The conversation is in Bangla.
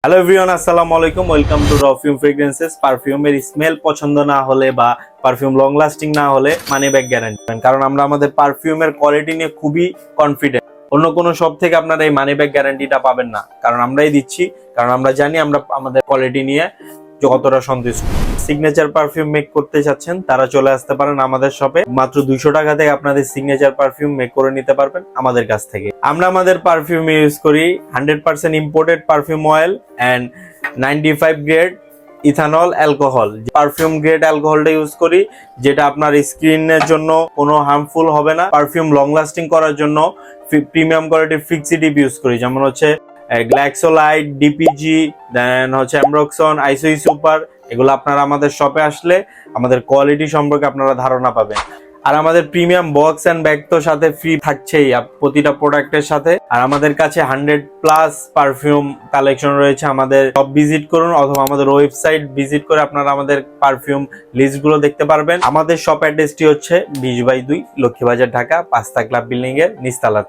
হ্যালো এভরিওয়ান, আসসালামু আলাইকুম। Welcome to Rafium fragrances. পারফিউমের স্মেল পছন্দ না হলে বা পারফিউম লং লাস্টিং না হলে মানি ব্যাক গ্যারান্টি পাবেন, কারণ আমরা আমাদের পারফিউমের কোয়ালিটি নিয়ে খুবই কনফিডেন্ট। অন্য কোনো শপ থেকে আপনারা এই মানি ব্যাক গ্যারান্টিটা পাবেন না, কারণ আমরাই দিচ্ছি। কারণ আমরা জানি আমরা আমাদের কোয়ালিটি নিয়ে কতটা সন্তুষ্ট। সিগনেচার পারফিউম মেক করতে চাচ্ছেন তারা চলে আসতে পারেন আমাদের শপে। মাত্র 200 টাকা থেকে আপনাদের সিগনেচার পারফিউম মেক করে নিতে পারবেন আমাদের কাছ থেকে। আমরা আমাদের পারফিউম ইউজ করি 100% imported perfume oil and 95 grade ethanol alcohol. Perfume grade অ্যালকোহলটা ইউজ করি, যেটা আপনার স্কিনের জন্য কোনো হার্মফুল হবে না। পারফিউম লং লাস্টিং করার জন্য প্রিমিয়াম কোয়ালিটির ফিক্সিডিপ ইউজ করি, যেমন হচ্ছে গ্ল্যাক্সোলাইট, ডিপিজি, দেন হচ্ছে অ্যামরক্সন, আইসোই সুপার। এগুলো আপনারা আমাদের শপে আসলে আমাদের কোয়ালিটি সম্পর্কে আপনারা ধারণা পাবেন। আর আমাদের প্রিমিয়াম বক্স এন্ড ব্যাগ তো সাথে ফ্রি থাকছেই প্রতিটা প্রোডাক্টের সাথে। আর আমাদের কাছে 100+ পারফিউম কালেকশন রয়েছে। আমাদের শপ ভিজিট করুন অথবা আমাদের ওয়েবসাইট ভিজিট করে আপনারা আমাদের পারফিউম লিস্টগুলো দেখতে পারবেন। আমাদের শপ অ্যাড্রেসটি হচ্ছে 20/2 লক্ষ্মীবাজার, ঢাকা, 5 ক্লাব বিল্ডিং এর নিচতলাতে।